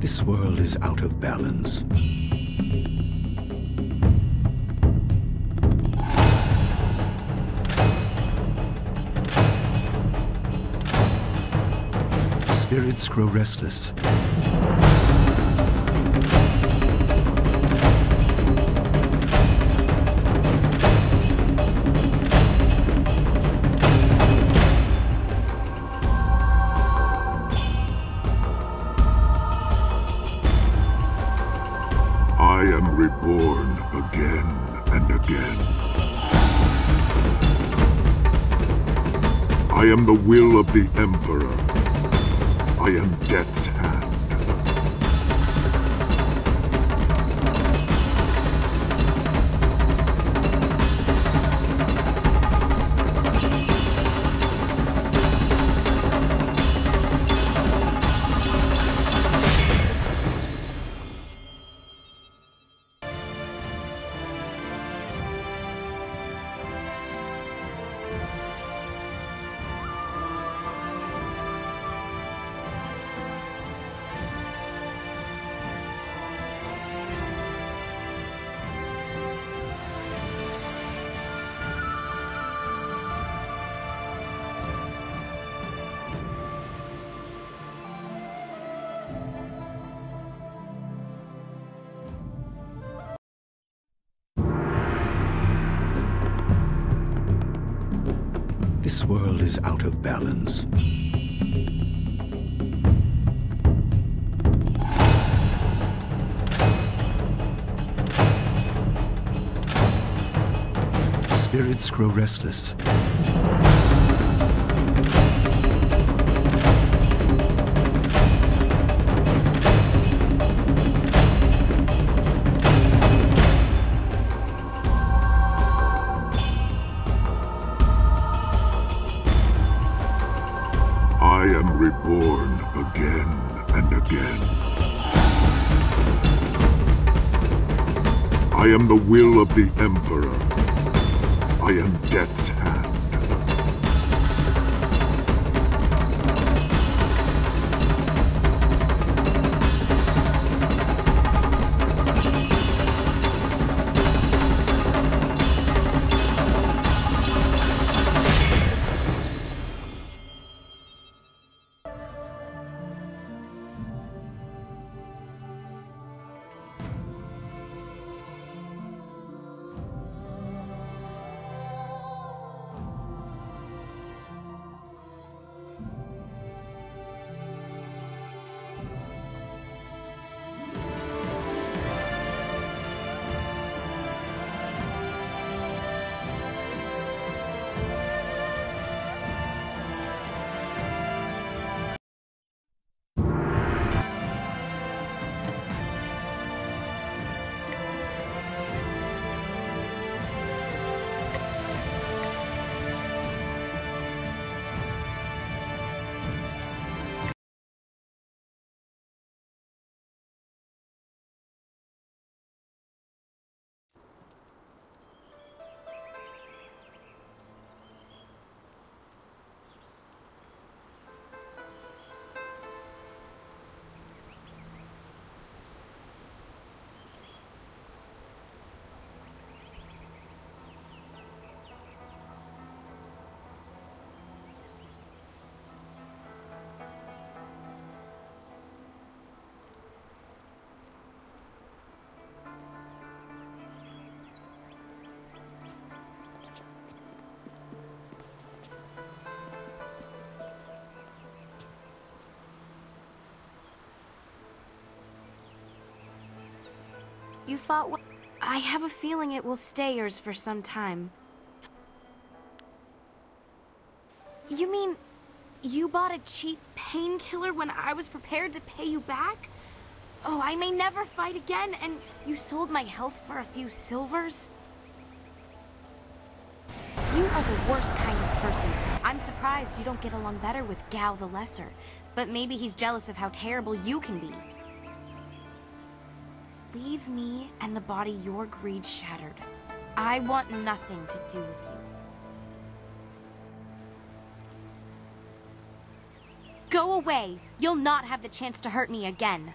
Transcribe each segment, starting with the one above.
This world is out of balance. Spirits grow restless. I am reborn again and again. I am the will of the Emperor. I am Death's hand. This world is out of balance. Spirits grow restless. I am reborn again and again. I am the will of the Emperor. I am Death's hand. You fought well. I have a feeling it will stay yours for some time. You mean you bought a cheap painkiller when I was prepared to pay you back? Oh, I may never fight again, and you sold my health for a few silvers? You are the worst kind of person. I'm surprised you don't get along better with Gao the Lesser, but maybe he's jealous of how terrible you can be. Leave me and the body your greed shattered. I want nothing to do with you. Go away! You'll not have the chance to hurt me again.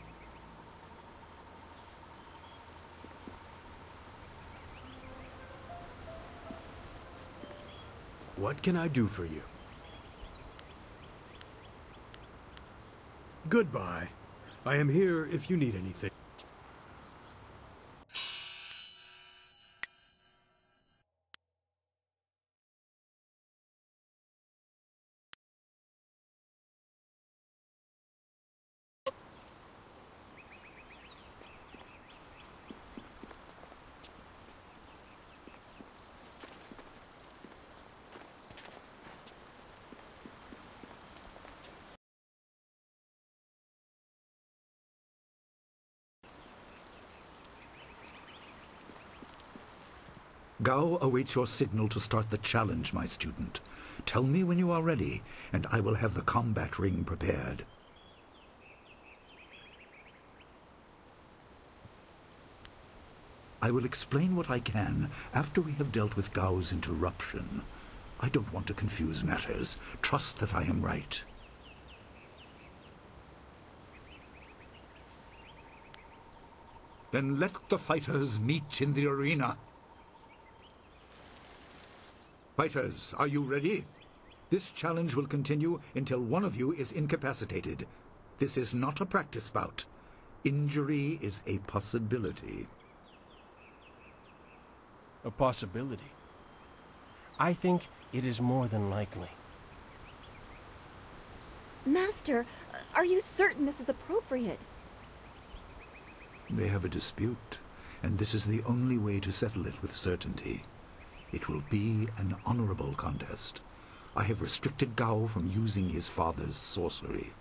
What can I do for you? Goodbye. I am here if you need anything. Gao awaits your signal to start the challenge, my student. Tell me when you are ready, and I will have the combat ring prepared. I will explain what I can after we have dealt with Gao's interruption. I don't want to confuse matters. Trust that I am right. Then let the fighters meet in the arena. Fighters, are you ready? This challenge will continue until one of you is incapacitated. This is not a practice bout. Injury is a possibility. A possibility? I think it is more than likely. Master, are you certain this is appropriate? They have a dispute, and this is the only way to settle it with certainty. It will be an honorable contest. I have restricted Gao from using his father's sorcery.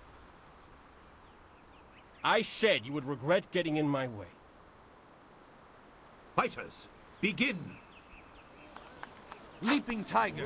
I said you would regret getting in my way. Fighters, begin! Leaping Tiger.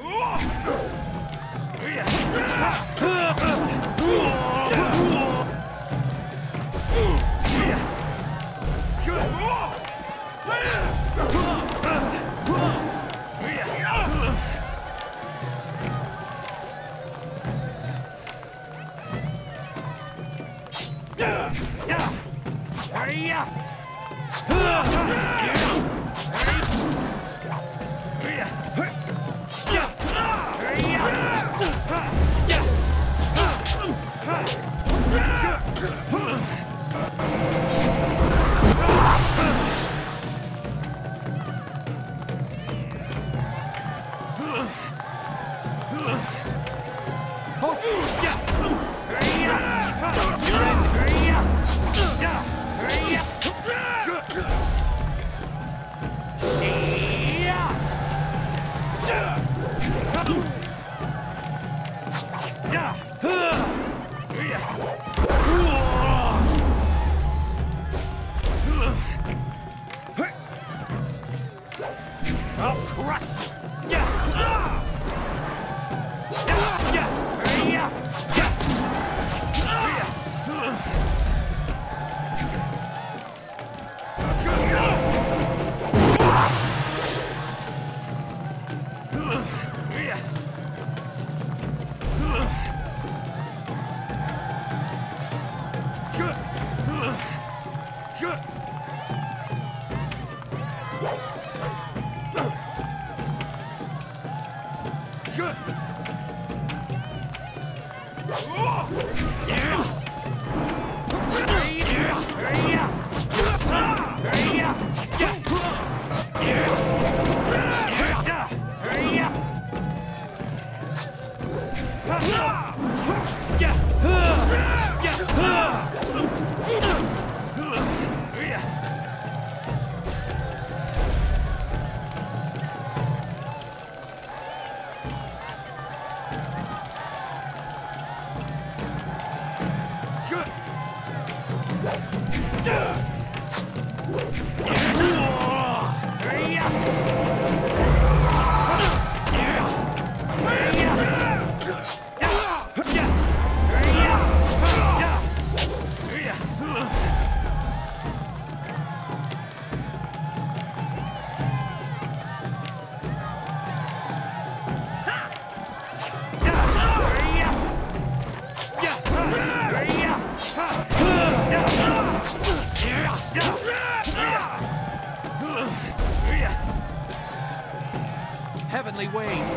Heavenly Wave!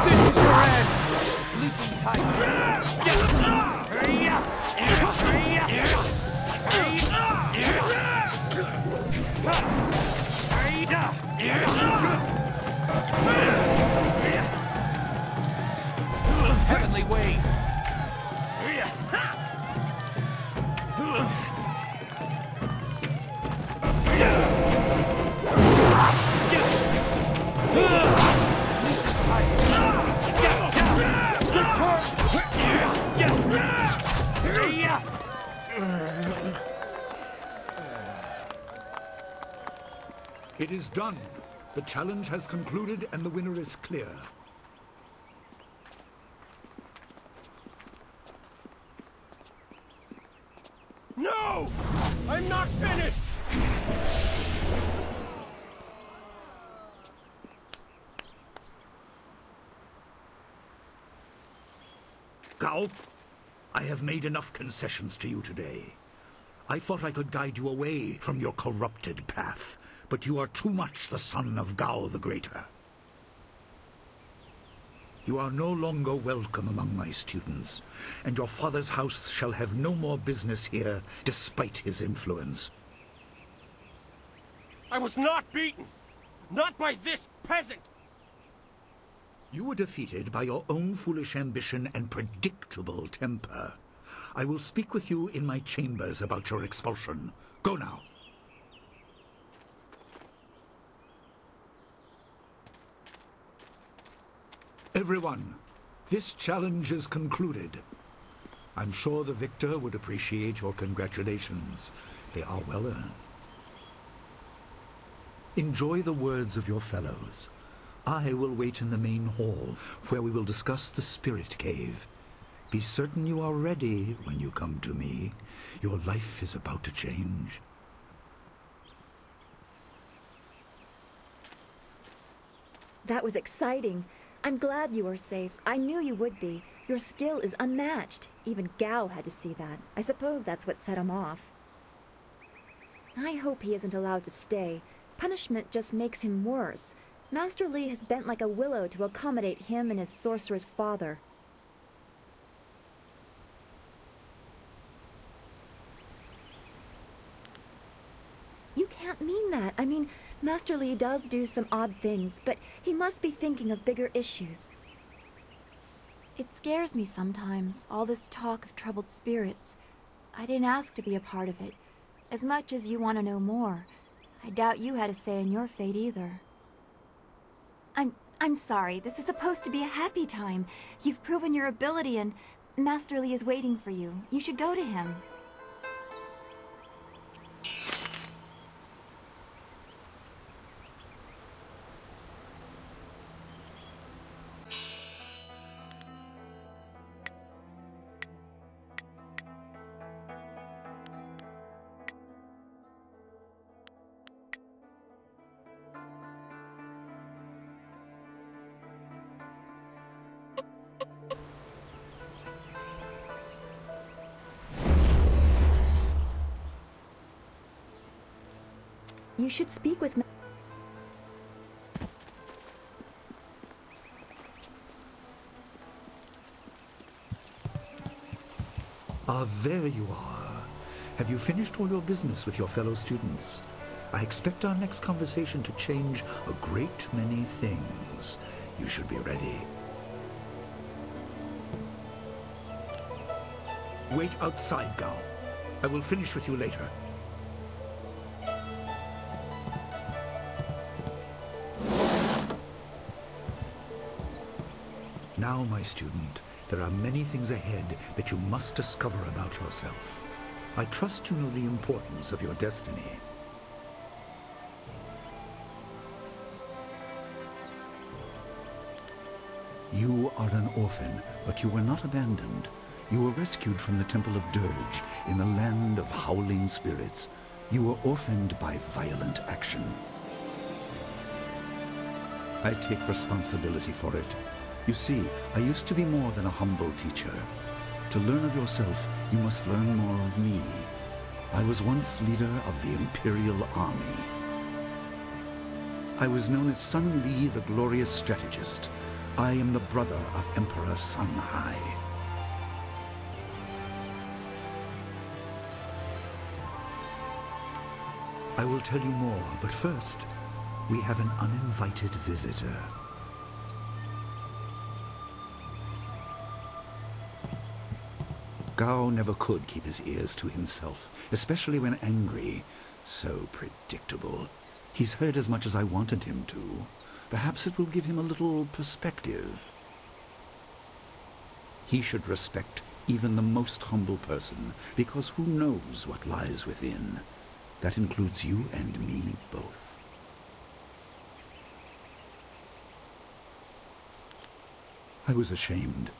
This is your end! Leaping Tiger! Heavenly Wave! It is done. The challenge has concluded and the winner is clear. No! I'm not finished! Gao, I have made enough concessions to you today. I thought I could guide you away from your corrupted path, but you are too much the son of Gao the Greater. You are no longer welcome among my students, and your father's house shall have no more business here, despite his influence. I was not beaten! Not by this peasant! You were defeated by your own foolish ambition and predictable temper. I will speak with you in my chambers about your expulsion. Go now. Everyone, this challenge is concluded. I'm sure the victor would appreciate your congratulations. They are well earned. Enjoy the words of your fellows. I will wait in the main hall, where we will discuss the Spirit Cave. Be certain you are ready when you come to me. Your life is about to change. That was exciting. I'm glad you are safe. I knew you would be. Your skill is unmatched. Even Gao had to see that. I suppose that's what set him off. I hope he isn't allowed to stay. Punishment just makes him worse. Master Li has bent like a willow to accommodate him and his sorcerer's father. You can't mean that. I mean, Master Li does do some odd things, but he must be thinking of bigger issues. It scares me sometimes, all this talk of troubled spirits. I didn't ask to be a part of it. As much as you want to know more, I doubt you had a say in your fate either. I'm sorry. This is supposed to be a happy time. You've proven your ability and Master Li is waiting for you. You should go to him. You should speak with me. Ah, there you are. Have you finished all your business with your fellow students? I expect our next conversation to change a great many things. You should be ready. Wait outside, Gao. I will finish with you later. Now, my student, there are many things ahead that you must discover about yourself. I trust you know the importance of your destiny. You are an orphan, but you were not abandoned. You were rescued from the Temple of Dirge in the land of howling spirits. You were orphaned by violent action. I take responsibility for it. You see, I used to be more than a humble teacher. To learn of yourself, you must learn more of me. I was once leader of the Imperial Army. I was known as Sun Li, the glorious strategist. I am the brother of Emperor Sun Hai. I will tell you more, but first, we have an uninvited visitor. Gao never could keep his ears to himself, especially when angry. So predictable. He's heard as much as I wanted him to. Perhaps it will give him a little perspective. He should respect even the most humble person, because who knows what lies within? That includes you and me both. I was ashamed.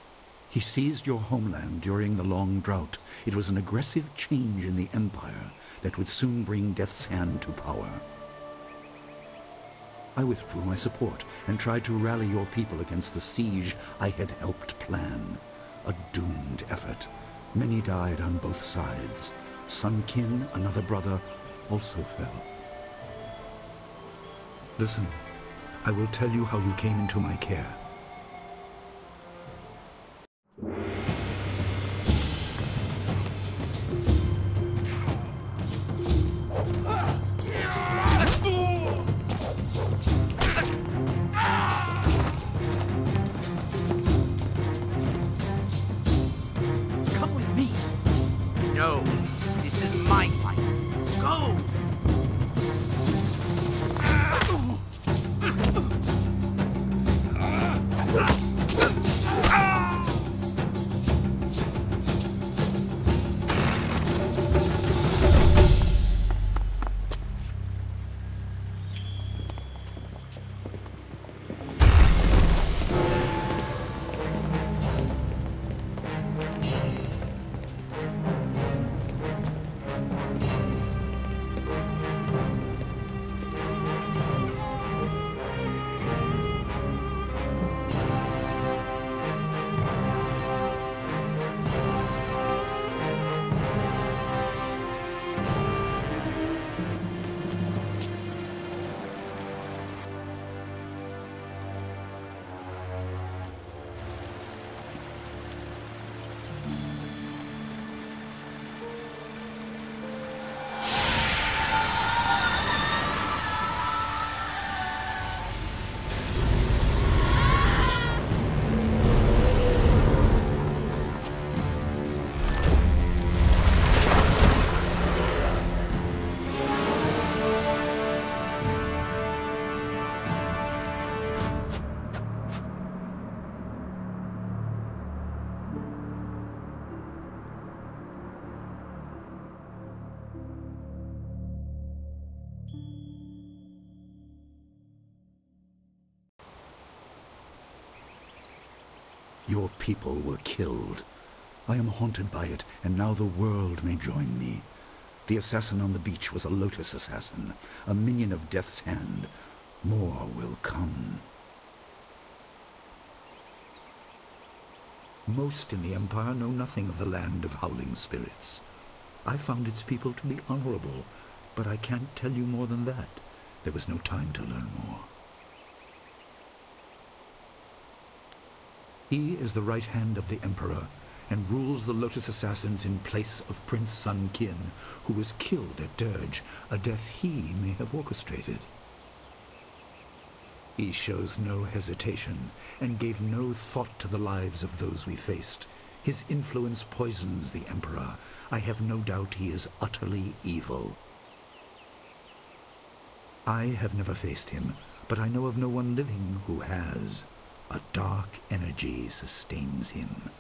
He seized your homeland during the long drought. It was an aggressive change in the Empire that would soon bring Death's Hand to power. I withdrew my support and tried to rally your people against the siege I had helped plan. A doomed effort. Many died on both sides. Sun Qin, another brother, also fell. Listen, I will tell you how you came into my care. Come with me. No, this is my fight. Go! Your people were killed. I am haunted by it, and now the world may join me. The assassin on the beach was a Lotus assassin, a minion of Death's Hand. More will come. Most in the Empire know nothing of the land of howling spirits. I found its people to be honorable, but I can't tell you more than that. There was no time to learn more. He is the right hand of the Emperor, and rules the Lotus Assassins in place of Prince Sun Qin, who was killed at Dirge, a death he may have orchestrated. He shows no hesitation, and gave no thought to the lives of those we faced. His influence poisons the Emperor. I have no doubt he is utterly evil. I have never faced him, but I know of no one living who has. A dark energy sustains him.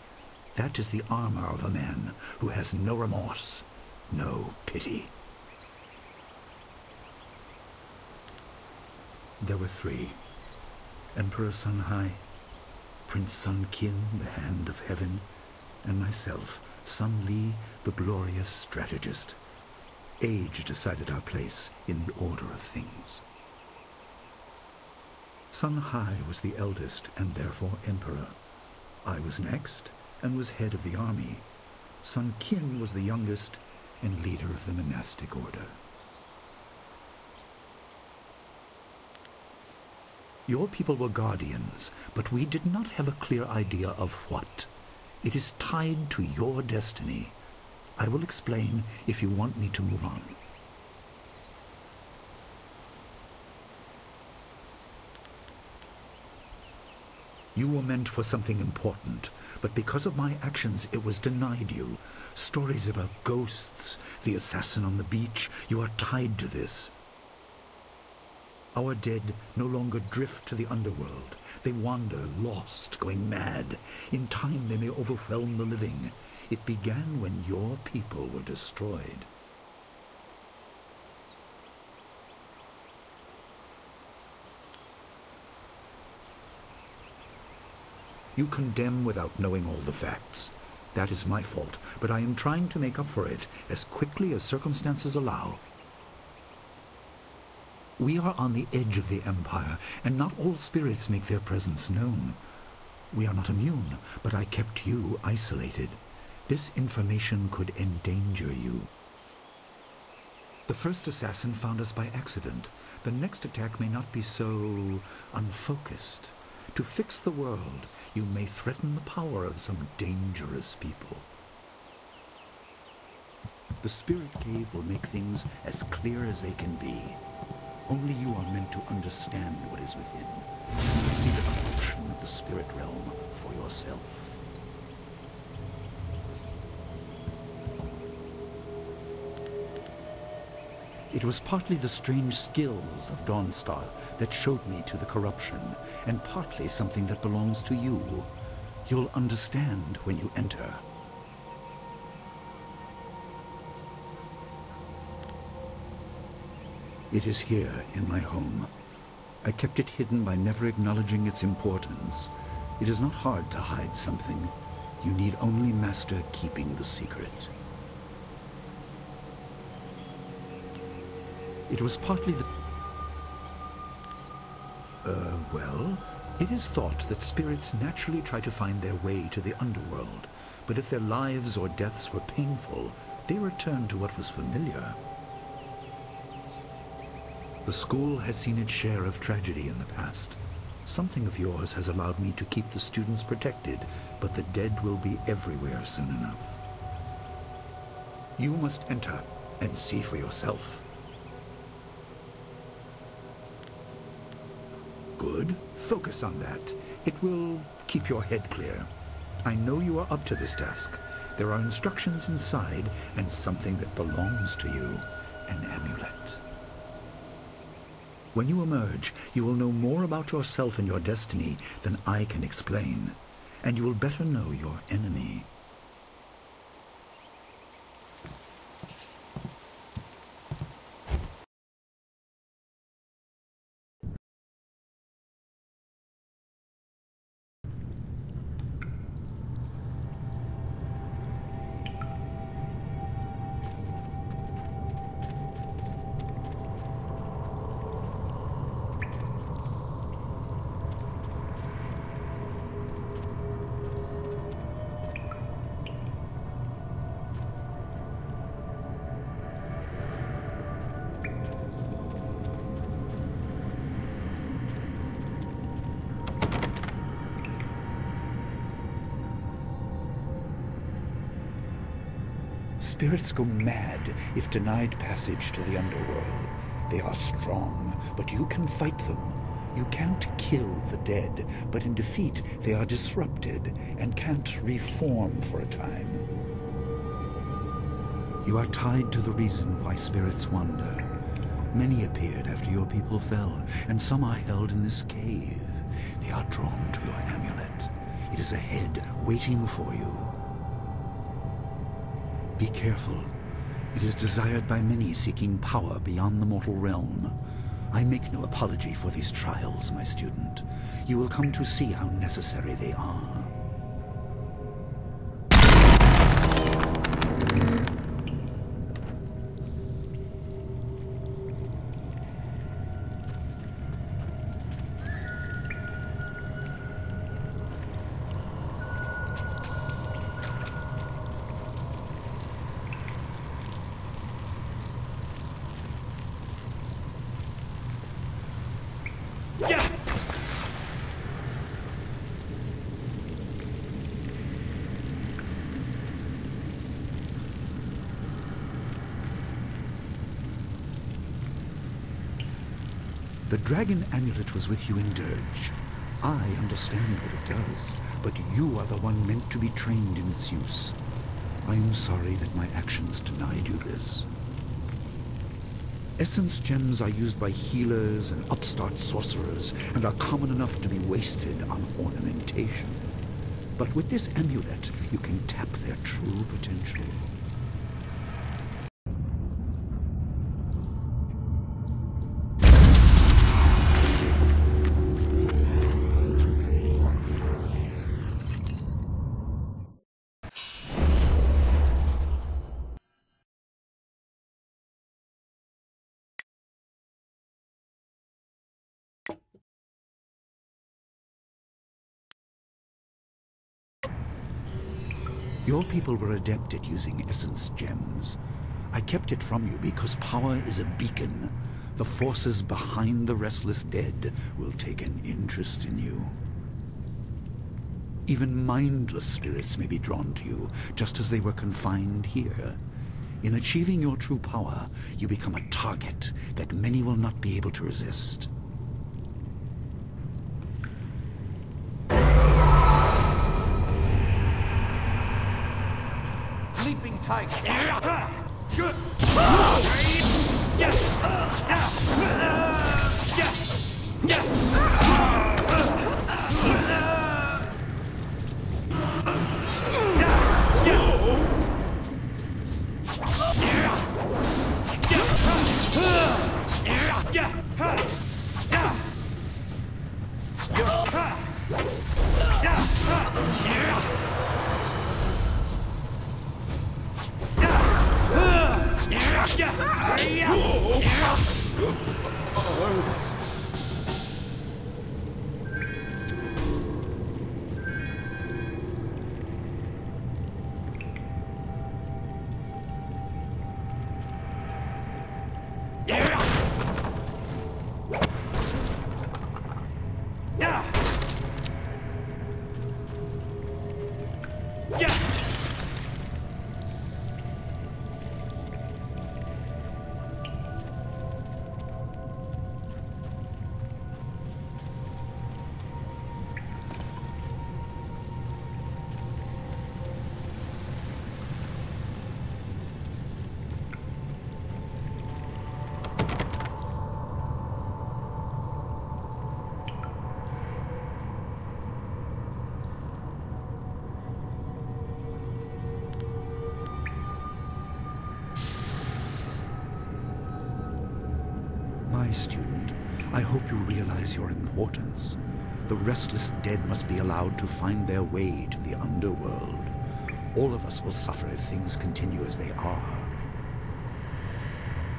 That is the armor of a man who has no remorse, no pity. There were three. Emperor Sun Hai, Prince Sun Qin, the Hand of Heaven, and myself, Sun Li, the glorious strategist. Age decided our place in the order of things. Sun Hai was the eldest and therefore emperor. I was next and was head of the army. Sun Qin was the youngest and leader of the monastic order. Your people were guardians, but we did not have a clear idea of what. It is tied to your destiny. I will explain if you want me to move on. You were meant for something important, but because of my actions it was denied you. Stories about ghosts, the assassin on the beach, you are tied to this. Our dead no longer drift to the underworld. They wander, lost, going mad. In time they may overwhelm the living. It began when your people were destroyed. You condemn without knowing all the facts. That is my fault, but I am trying to make up for it as quickly as circumstances allow. We are on the edge of the Empire, and not all spirits make their presence known. We are not immune, but I kept you isolated. This information could endanger you. The first assassin found us by accident. The next attack may not be so unfocused. To fix the world, you may threaten the power of some dangerous people. The Spirit Cave will make things as clear as they can be. Only you are meant to understand what is within, and see the corruption of the spirit realm for yourself. It was partly the strange skills of Dawnstar that showed me to the corruption, and partly something that belongs to you. You'll understand when you enter. It is here in my home. I kept it hidden by never acknowledging its importance. It is not hard to hide something. You need only master keeping the secret. It was partly the... well, it is thought that spirits naturally try to find their way to the underworld, but if their lives or deaths were painful, they return to what was familiar. The school has seen its share of tragedy in the past. Something of yours has allowed me to keep the students protected, but the dead will be everywhere soon enough. You must enter and see for yourself. Good. Focus on that. It will keep your head clear. I know you are up to this task. There are instructions inside and something that belongs to you, an amulet. When you emerge, you will know more about yourself and your destiny than I can explain, and you will better know your enemy. Spirits go mad if denied passage to the underworld. They are strong, but you can fight them. You can't kill the dead, but in defeat they are disrupted and can't reform for a time. You are tied to the reason why spirits wander. Many appeared after your people fell, and some are held in this cave. They are drawn to your amulet. It is ahead, waiting for you. Be careful. It is desired by many seeking power beyond the mortal realm. I make no apology for these trials, my student. You will come to see how necessary they are. The dragon amulet was with you in Dirge. I understand what it does, but you are the one meant to be trained in its use. I am sorry that my actions denied you this. Essence gems are used by healers and upstart sorcerers and are common enough to be wasted on ornamentation. But with this amulet, you can tap their true potential. Your people were adept at using essence gems. I kept it from you because power is a beacon. The forces behind the restless dead will take an interest in you. Even mindless spirits may be drawn to you, just as they were confined here. In achieving your true power, you become a target that many will not be able to resist. Sleeping tiger. My student, I hope you realize your importance. The restless dead must be allowed to find their way to the underworld. All of us will suffer if things continue as they are.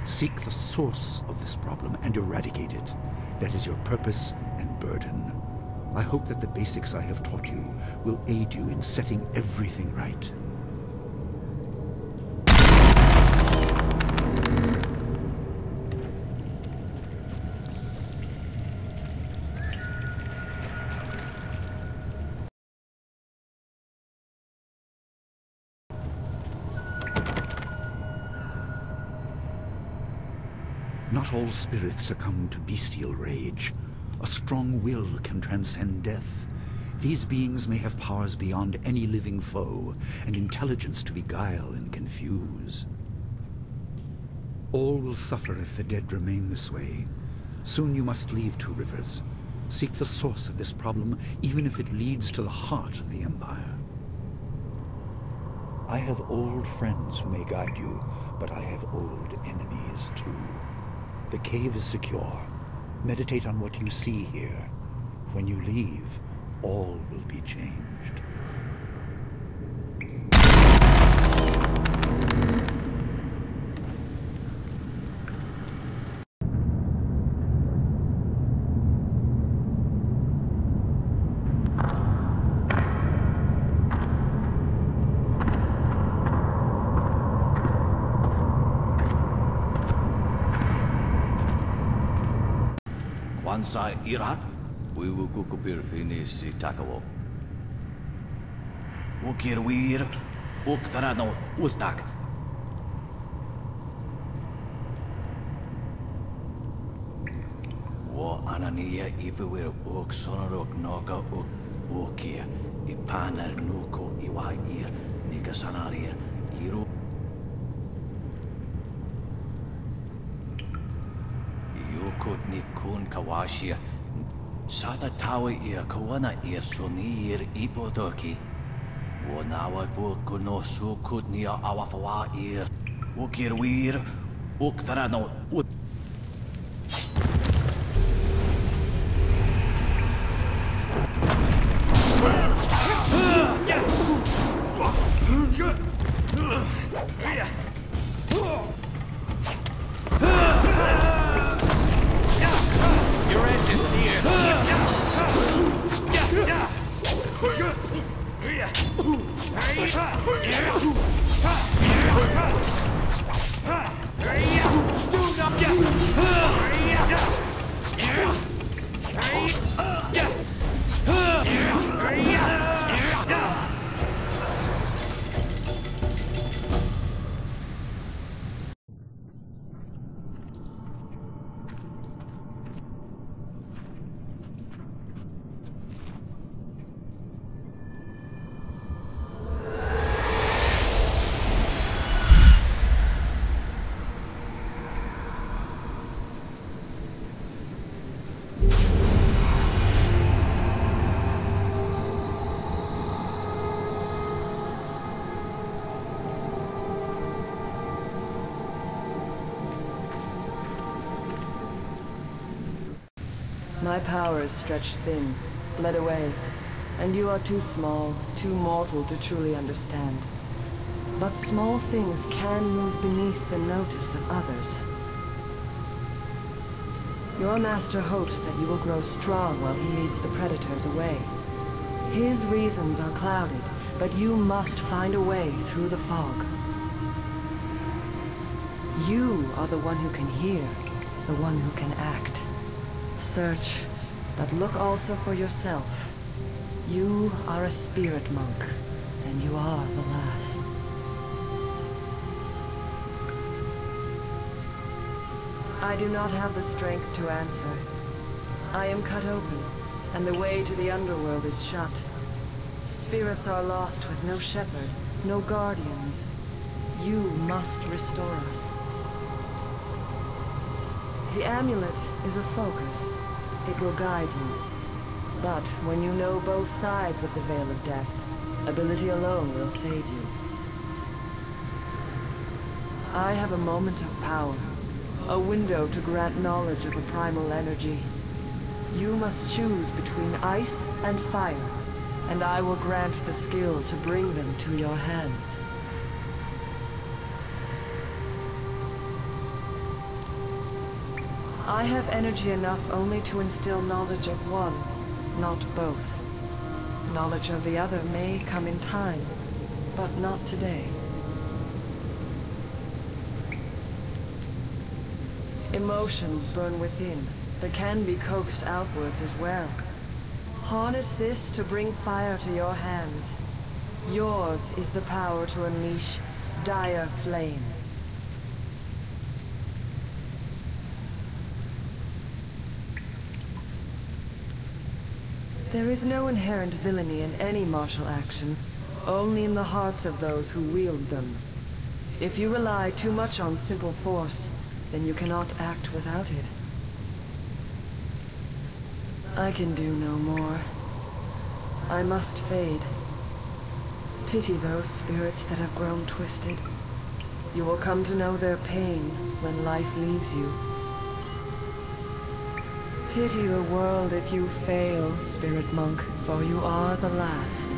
Seek the source of this problem and eradicate it. That is your purpose and burden. I hope that the basics I have taught you will aid you in setting everything right. Not all spirits succumb to bestial rage. A strong will can transcend death. These beings may have powers beyond any living foe, and intelligence to beguile and confuse. All will suffer if the dead remain this way. Soon you must leave Two Rivers. Seek the source of this problem, even if it leads to the heart of the Empire. I have old friends who may guide you, but I have old enemies too. The cave is secure. Meditate on what you see here. When you leave, all will be changed. Kwanzaa Irat, Wiwukukupir Finisi Takawo. Ukir Wir, Uktarano Utak. O anania ifuwir uk sonorok noga uk ukia. Ipanar nuko iwair. Nikasanaria. Iru. Yukut nikun kawashia. Sada tawa ia kawana ia sunir ipodoki. Wanawa fuku no sukut nia awafawa ir. Ukirwir. Uktarano. Your end is near. My power is stretched thin, bled away, and you are too small, too mortal to truly understand. But small things can move beneath the notice of others. Your master hopes that you will grow strong while he leads the predators away. His reasons are clouded, but you must find a way through the fog. You are the one who can hear, the one who can act. Search, but look also for yourself. You are a spirit monk, and you are the last. I do not have the strength to answer. I am cut open, and the way to the underworld is shut. Spirits are lost with no shepherd, no guardians. You must restore us. The amulet is a focus. It will guide you. But when you know both sides of the Veil of Death, ability alone will save you. I have a moment of power, a window to grant knowledge of a primal energy. You must choose between ice and fire, and I will grant the skill to bring them to your hands. I have energy enough only to instill knowledge of one, not both. Knowledge of the other may come in time, but not today. Emotions burn within, but can be coaxed outwards as well. Harness this to bring fire to your hands. Yours is the power to unleash dire flame. There is no inherent villainy in any martial action, only in the hearts of those who wield them. If you rely too much on simple force, then you cannot act without it. I can do no more. I must fade. Pity those spirits that have grown twisted. You will come to know their pain when life leaves you. Pity the world if you fail, spirit monk, for you are the last.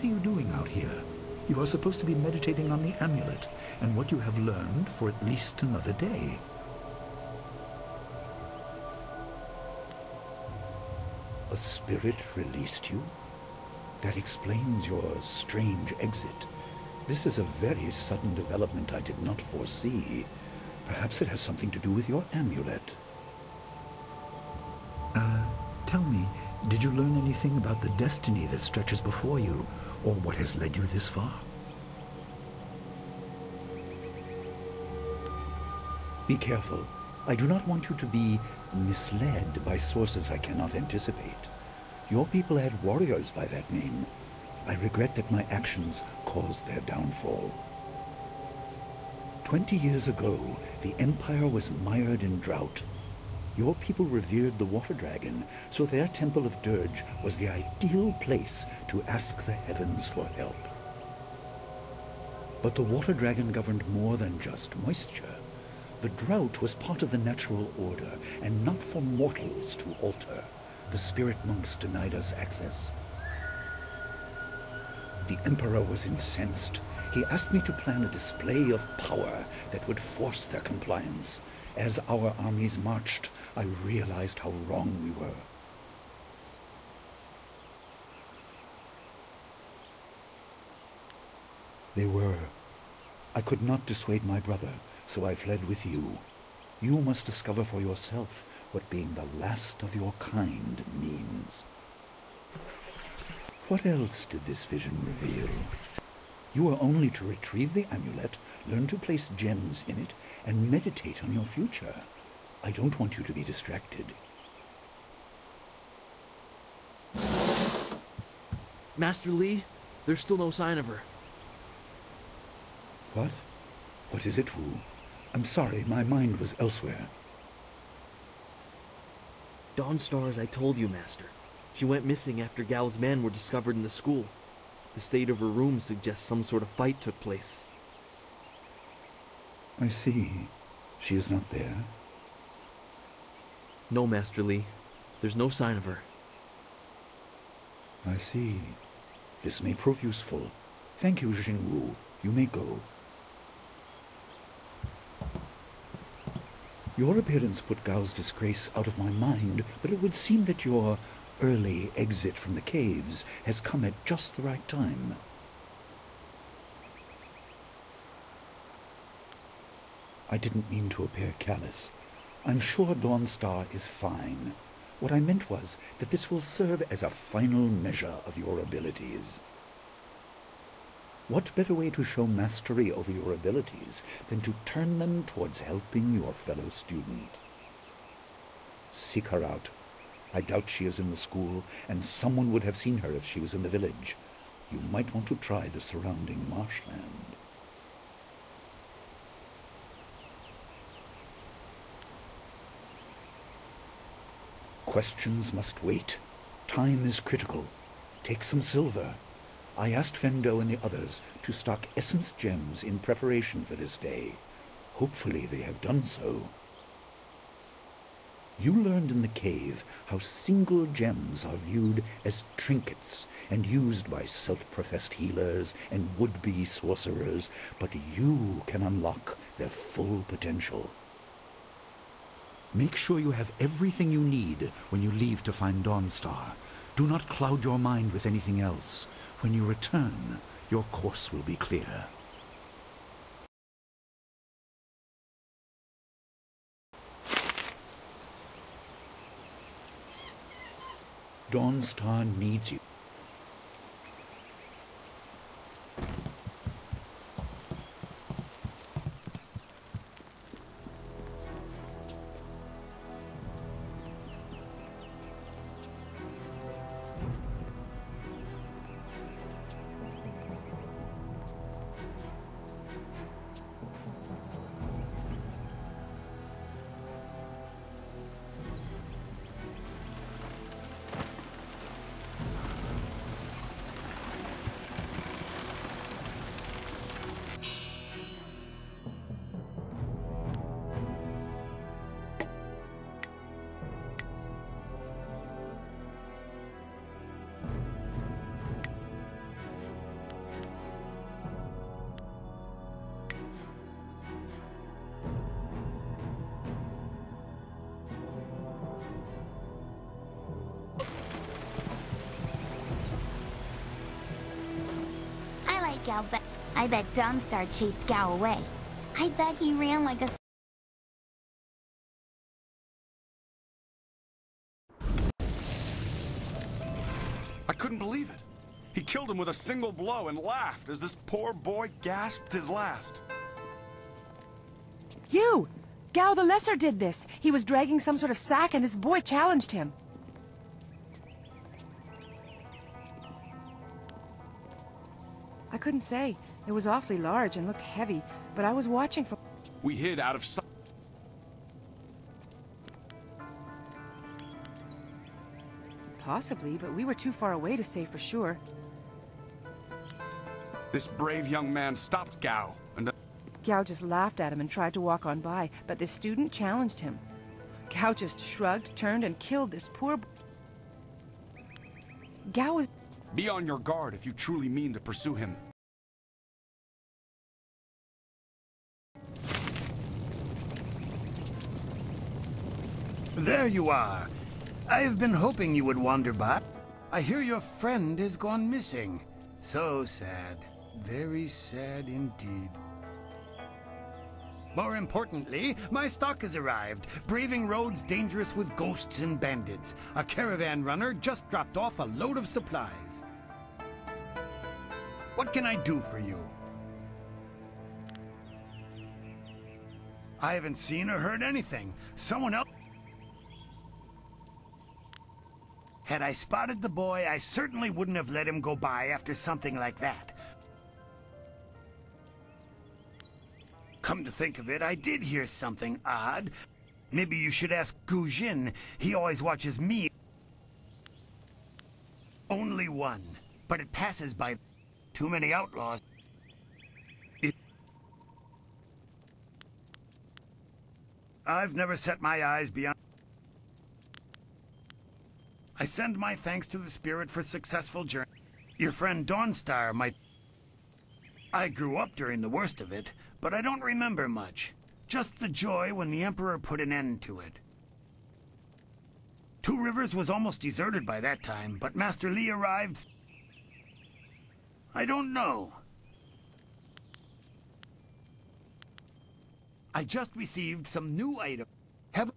are you doing out here? You are supposed to be meditating on the amulet and what you have learned for at least another day. A spirit released you? That explains your strange exit. This is a very sudden development I did not foresee. Perhaps it has something to do with your amulet. Tell me, did you learn anything about the destiny that stretches before you, or what has led you this far? Be careful. I do not want you to be misled by sources I cannot anticipate. Your people had warriors by that name. I regret that my actions caused their downfall. 20 years ago, the Empire was mired in drought. Your people revered the Water Dragon, so their Temple of Dirge was the ideal place to ask the heavens for help. But the Water Dragon governed more than just moisture. The drought was part of the natural order, and not for mortals to alter. The spirit monks denied us access. The Emperor was incensed. He asked me to plan a display of power that would force their compliance. As our armies marched, I realized how wrong we were. They were. I could not dissuade my brother, so I fled with you. You must discover for yourself what being the last of your kind means. What else did this vision reveal? You are only to retrieve the amulet, learn to place gems in it, and meditate on your future. I don't want you to be distracted. Master Li, there's still no sign of her. What? What is it, Wu? I'm sorry, my mind was elsewhere. Dawnstar, as I told you, Master. She went missing after Gao's men were discovered in the school. The state of her room suggests some sort of fight took place. I see. She is not there. No, Master Li. There's no sign of her. I see. This may prove useful. Thank you, Jingwu. You may go. Your appearance put Gao's disgrace out of my mind, but it would seem that your early exit from the caves has come at just the right time. I didn't mean to appear callous. I'm sure Dawnstar is fine. What I meant was that this will serve as a final measure of your abilities. What better way to show mastery over your abilities than to turn them towards helping your fellow student? Seek her out. I doubt she is in the school, and someone would have seen her if she was in the village. You might want to try the surrounding marshland. Questions must wait. Time is critical. Take some silver. I asked Fendo and the others to stock essence gems in preparation for this day. Hopefully they have done so. You learned in the cave how single gems are viewed as trinkets and used by self-professed healers and would-be sorcerers, but you can unlock their full potential. Make sure you have everything you need when you leave to find Dawnstar. Do not cloud your mind with anything else. When you return, your course will be clear. Dawnstar needs you. I bet Dawnstar chased Gao away. I bet he ran like a... I couldn't believe it. He killed him with a single blow and laughed as this poor boy gasped his last. You! Gao the Lesser did this. He was dragging some sort of sack and this boy challenged him. I couldn't say. It was awfully large and looked heavy, but I was watching from... We hid out of sight. Possibly, but we were too far away to say for sure. This brave young man stopped Gao, and... Gao just laughed at him and tried to walk on by, but the student challenged him. Gao just shrugged, turned, and killed this poor... Gao was... Be on your guard if you truly mean to pursue him. There you are. I've been hoping you would wander by. I hear your friend has gone missing. So sad. Very sad indeed. More importantly, my stock has arrived. Braving roads dangerous with ghosts and bandits. A caravan runner just dropped off a load of supplies. What can I do for you? I haven't seen or heard anything. Someone else... Had I spotted the boy, I certainly wouldn't have let him go by after something like that. Come to think of it, I did hear something odd. Maybe you should ask Gu Jin. He always watches me. Only one, but it passes by too many outlaws. I've never set my eyes beyond... I send my thanks to the spirit for successful journey. Your friend Dawnstar might... I grew up during the worst of it, but I don't remember much. Just the joy when the Emperor put an end to it. Two Rivers was almost deserted by that time, but Master Li arrived... I don't know. I just received some new items. Have...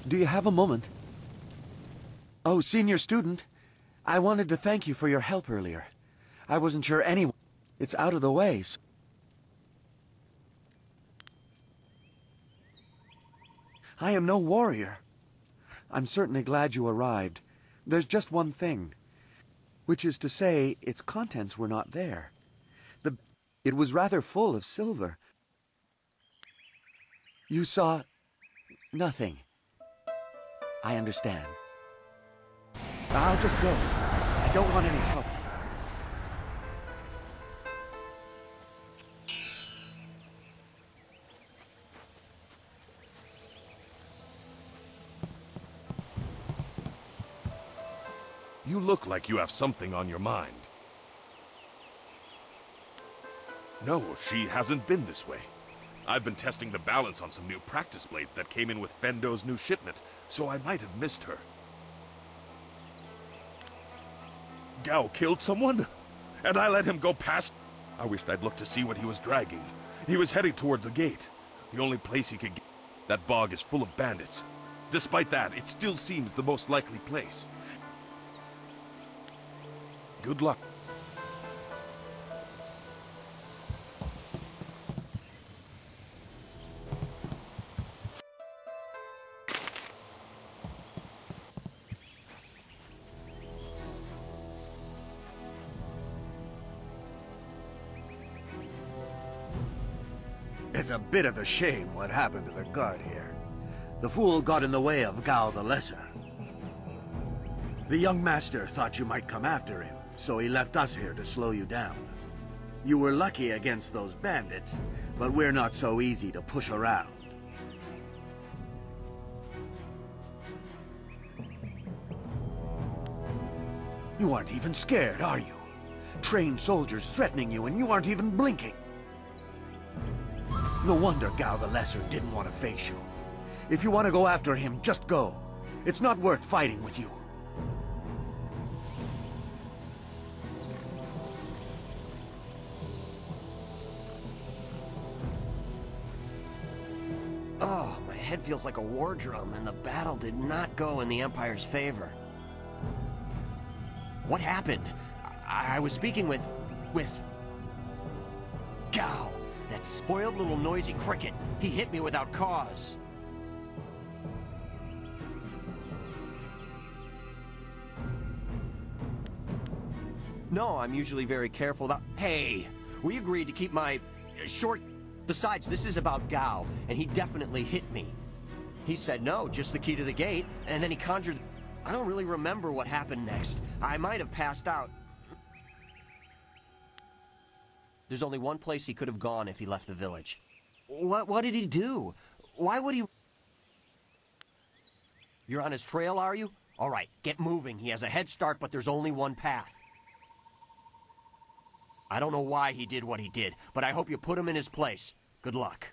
Do you have a moment? Oh, senior student. I wanted to thank you for your help earlier. I wasn't sure anyone... It's out of the way, so... I am no warrior. I'm certainly glad you arrived. There's just one thing. Which is to say, its contents were not there. It was rather full of silver. You saw... nothing. I understand. I'll just go. I don't want any trouble. You look like you have something on your mind. No, she hasn't been this way. I've been testing the balance on some new practice blades that came in with Fendo's new shipment, so I might have missed her. Gao killed someone? And I let him go past? I wished I'd looked to see what he was dragging. He was heading towards the gate. The only place he could get... That bog is full of bandits. Despite that, it still seems the most likely place. Good luck. It's a bit of a shame what happened to the guard here. The fool got in the way of Gao the Lesser. The young master thought you might come after him, so he left us here to slow you down. You were lucky against those bandits, but we're not so easy to push around. You aren't even scared, are you? Trained soldiers threatening you and you aren't even blinking. No wonder Gao the Lesser didn't want to face you. If you want to go after him, just go. It's not worth fighting with you. Oh, my head feels like a war drum, and the battle did not go in the Empire's favor. What happened? I was speaking with Gao, that spoiled little noisy cricket. He hit me without cause. No, I'm usually very careful about... Hey, we agreed to keep my short... Besides, this is about Gao, and he definitely hit me. He said no, just the key to the gate, and then he conjured... I don't really remember what happened next. I might have passed out. There's only one place he could have gone if he left the village. What did he do? Why would he... You're on his trail, are you? All right, get moving. He has a head start, but there's only one path. I don't know why he did what he did, but I hope you put him in his place. Good luck.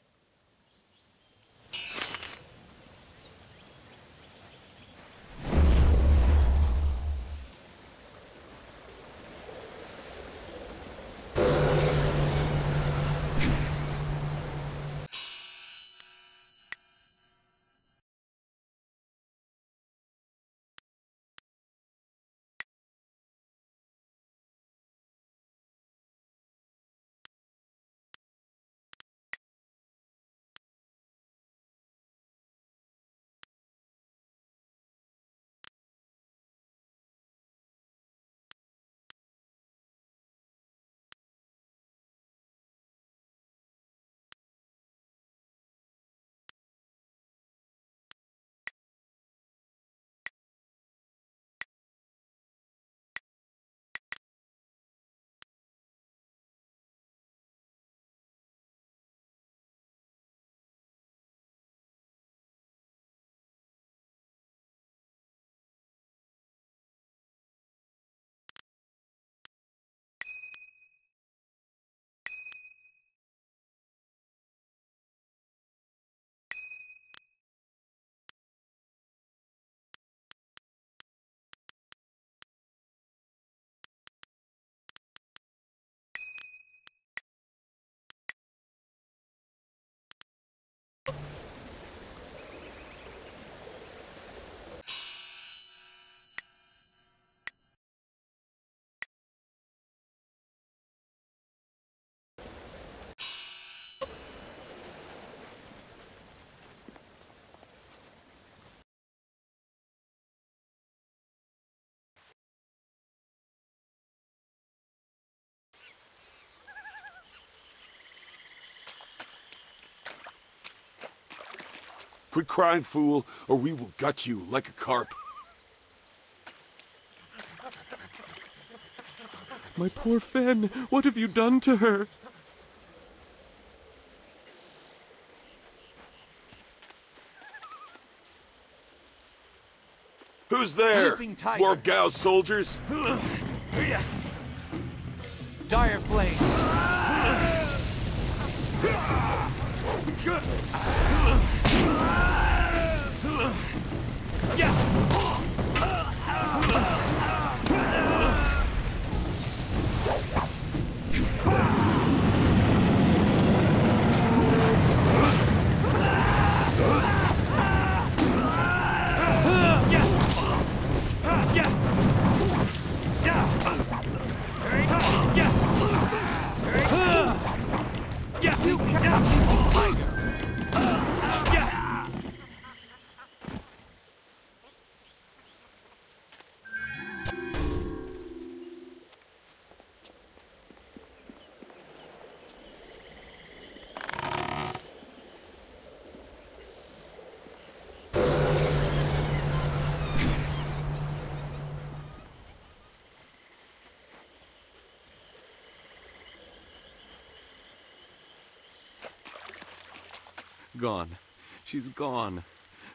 Quit crying, fool, or we will gut you like a carp. My poor Fen, what have you done to her? Who's there? More of Gao's soldiers? Dire Flame! Gone. She's gone.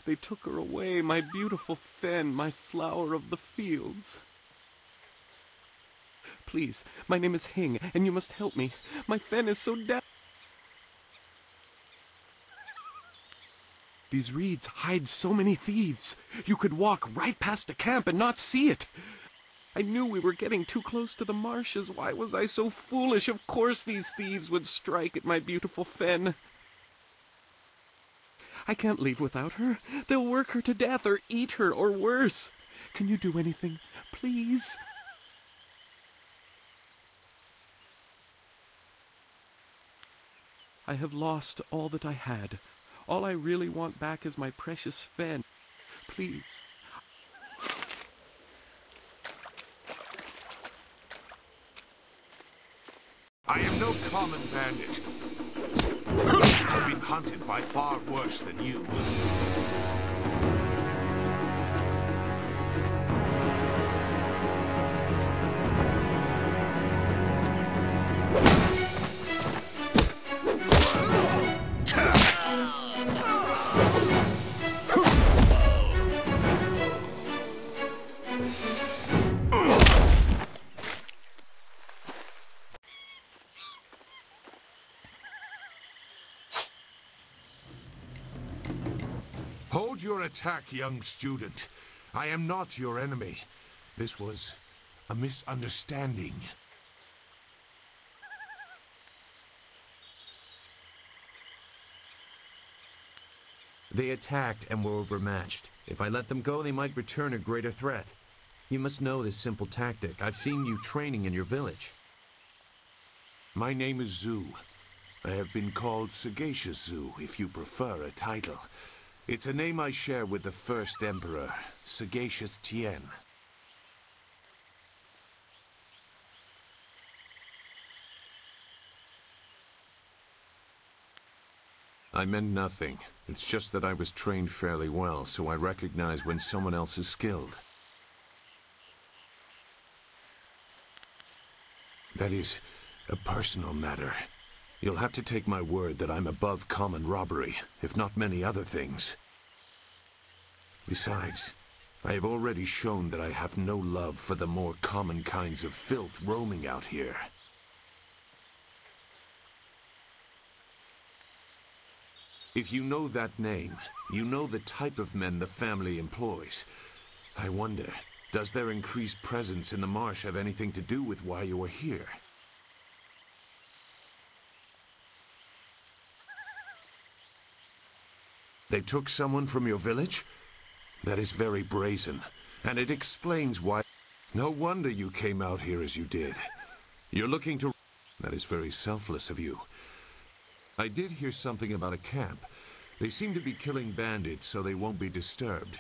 They took her away, my beautiful Fen, my flower of the fields. Please, my name is Hing, and you must help me. My Fen is so dead. These reeds hide so many thieves. You could walk right past a camp and not see it. I knew we were getting too close to the marshes. Why was I so foolish? Of course these thieves would strike at my beautiful Fen. I can't leave without her. They'll work her to death or eat her or worse. Can you do anything, please? I have lost all that I had. All I really want back is my precious Fen. Please. I am no common bandit. I've been hunted by far worse than you. Hold your attack, young student. I am not your enemy. This was a misunderstanding. They attacked and were overmatched. If I let them go, they might return a greater threat. You must know this simple tactic. I've seen you training in your village. My name is Zhu. I have been called Sagacious Zhu, if you prefer a title. It's a name I share with the first emperor, Sagacious Tien. I meant nothing. It's just that I was trained fairly well, so I recognize when someone else is skilled. That is a personal matter. You'll have to take my word that I'm above common robbery, if not many other things. Besides, I have already shown that I have no love for the more common kinds of filth roaming out here. If you know that name, you know the type of men the family employs. I wonder, does their increased presence in the marsh have anything to do with why you are here? They took someone from your village? That is very brazen, and it explains why... No wonder you came out here as you did. You're looking to... That is very selfless of you. I did hear something about a camp. They seem to be killing bandits so they won't be disturbed.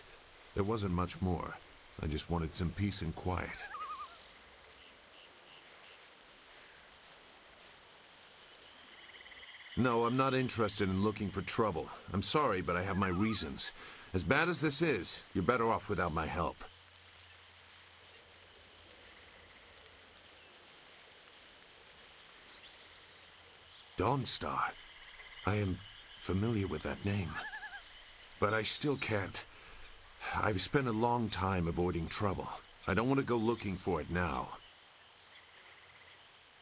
There wasn't much more. I just wanted some peace and quiet. No, I'm not interested in looking for trouble. I'm sorry, but I have my reasons. As bad as this is, you're better off without my help. Dawnstar. I am familiar with that name. But I still can't. I've spent a long time avoiding trouble. I don't want to go looking for it now.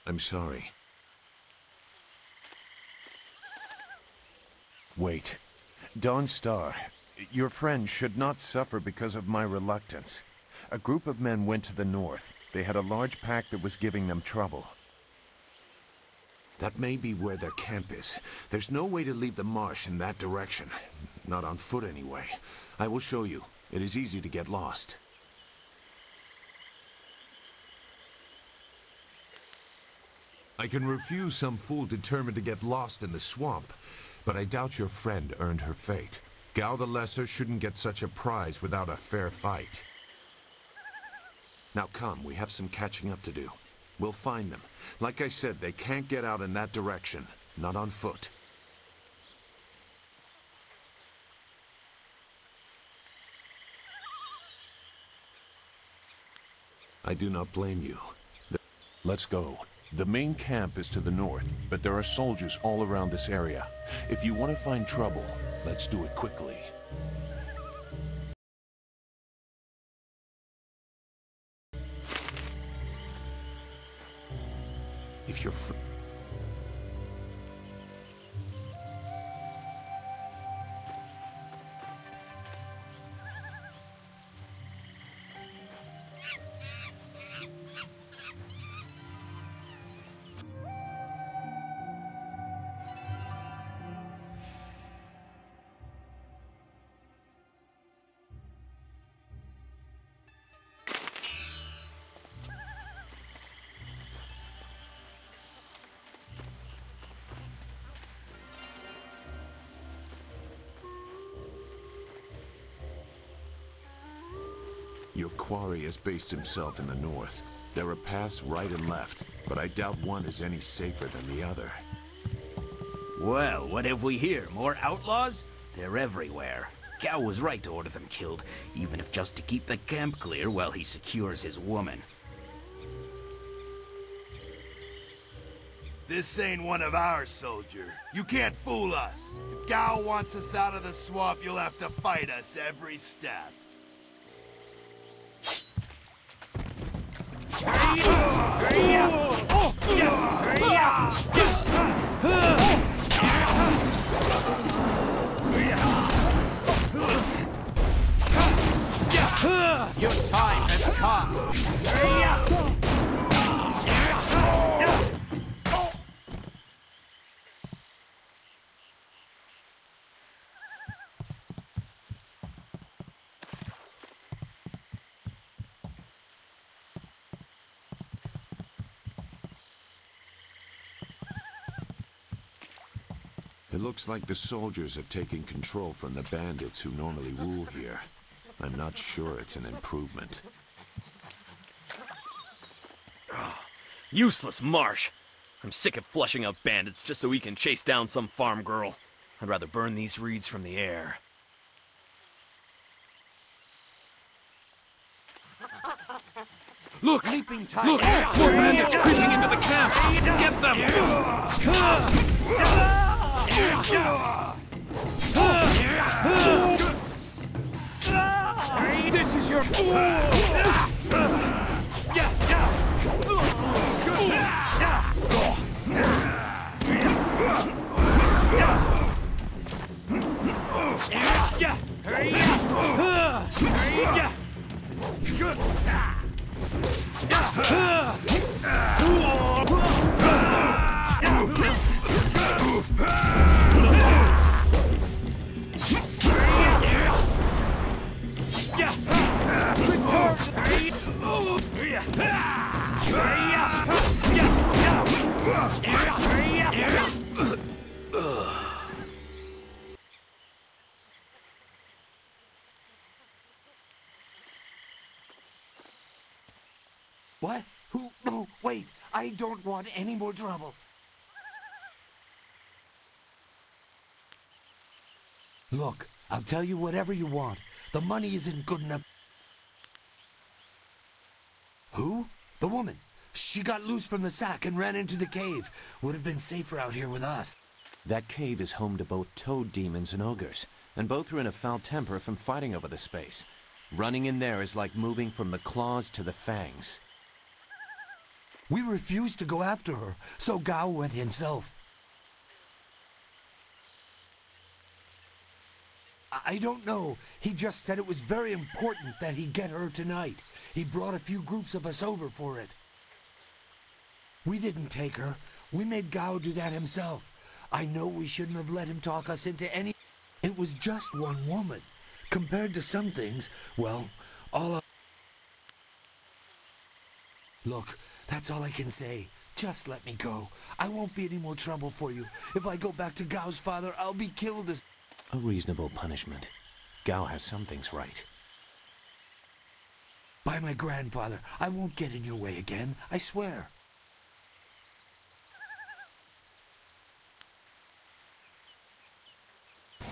I'm sorry. Wait. Dawnstar, your friend should not suffer because of my reluctance. A group of men went to the north. They had a large pack that was giving them trouble. That may be where their camp is. There's no way to leave the marsh in that direction. Not on foot, anyway. I will show you. It is easy to get lost. I can refuse some fool determined to get lost in the swamp, but I doubt your friend earned her fate. Gao the Lesser shouldn't get such a prize without a fair fight. Now come, we have some catching up to do. We'll find them. Like I said, they can't get out in that direction. Not on foot. I do not blame you. Let's go. The main camp is to the north, but there are soldiers all around this area. If you want to find trouble, let's do it quickly. If you're Your quarry has based himself in the north. There are paths right and left, but I doubt one is any safer than the other. Well, what have we here? More outlaws? They're everywhere. Gao was right to order them killed, even if just to keep the camp clear while he secures his woman. This ain't one of ours, soldier. You can't fool us. If Gao wants us out of the swamp, you'll have to fight us every step. Your time has come. It looks like the soldiers have taken control from the bandits who normally rule here. I'm not sure it's an improvement. Useless marsh! I'm sick of flushing out bandits just so we can chase down some farm girl. I'd rather burn these reeds from the air. Look! Leaping Look! More bandits creeping into the camp! Get them! This is your... What? Who? No, wait. I don't want any more trouble. Look, I'll tell you whatever you want. The money isn't good enough. Who? The woman. She got loose from the sack and ran into the cave. Would have been safer out here with us. That cave is home to both toad demons and ogres, and both are in a foul temper from fighting over the space. Running in there is like moving from the claws to the fangs. We refused to go after her, so Gao went himself. I don't know. He just said it was very important that he get her tonight. He brought a few groups of us over for it. We didn't take her. We made Gao do that himself. I know we shouldn't have let him talk us into any... It was just one woman. Compared to some things, well, all of... Look, that's all I can say. Just let me go. I won't be any more trouble for you. If I go back to Gao's father, I'll be killed as... A reasonable punishment. Gao has some things right. By my grandfather, I won't get in your way again. I swear.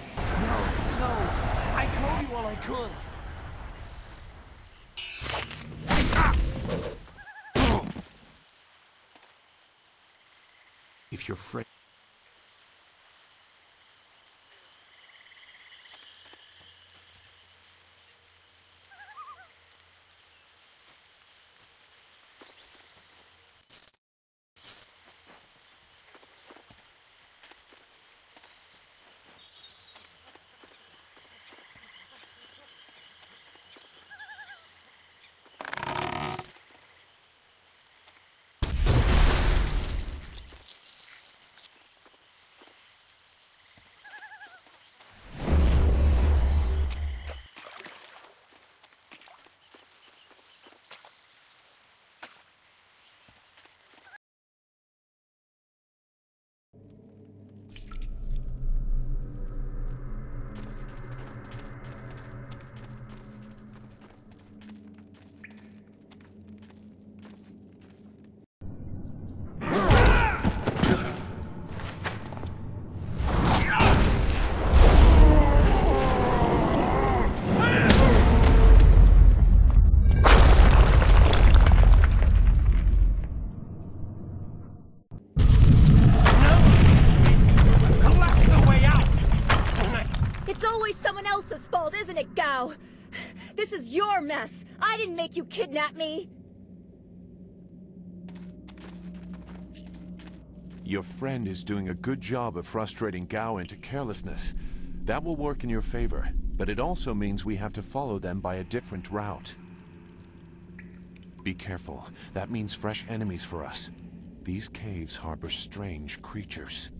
No, I told you all I could. If your friend... Isn't it, Gao? This is your mess. I didn't make you kidnap me. Your friend is doing a good job of frustrating Gao into carelessness. That will work in your favor, but it also means we have to follow them by a different route. Be careful. That means fresh enemies for us. These caves harbor strange creatures.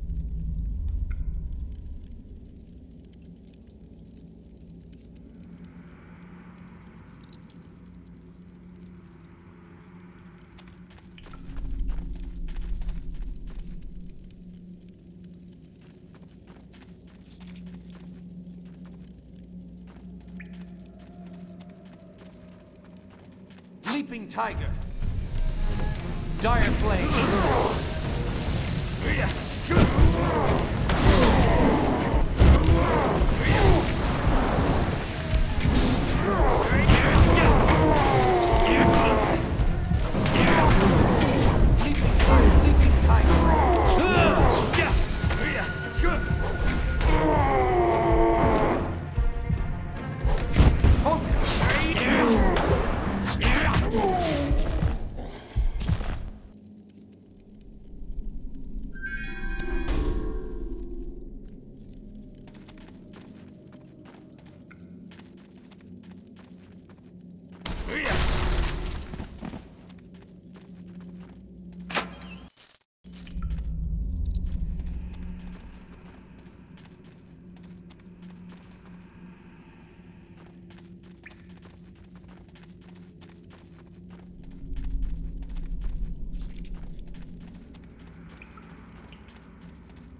Leaping Tiger. Dire Flame. Leaping Tiger.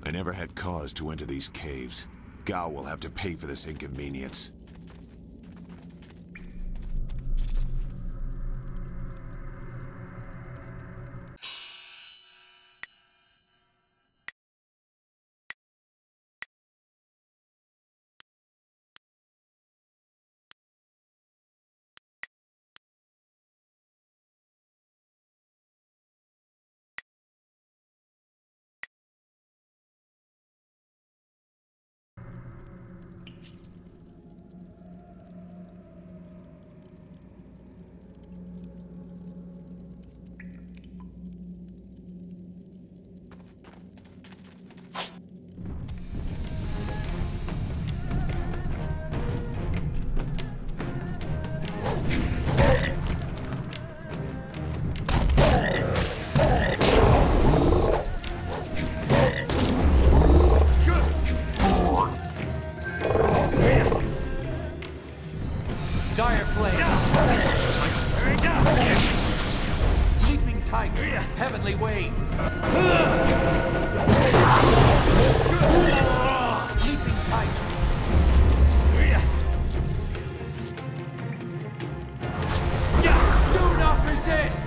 I never had cause to enter these caves. Gao will have to pay for this inconvenience. Dire Flame. Leaping Tiger. Heavenly Wave. Leaping Tiger. Do not resist!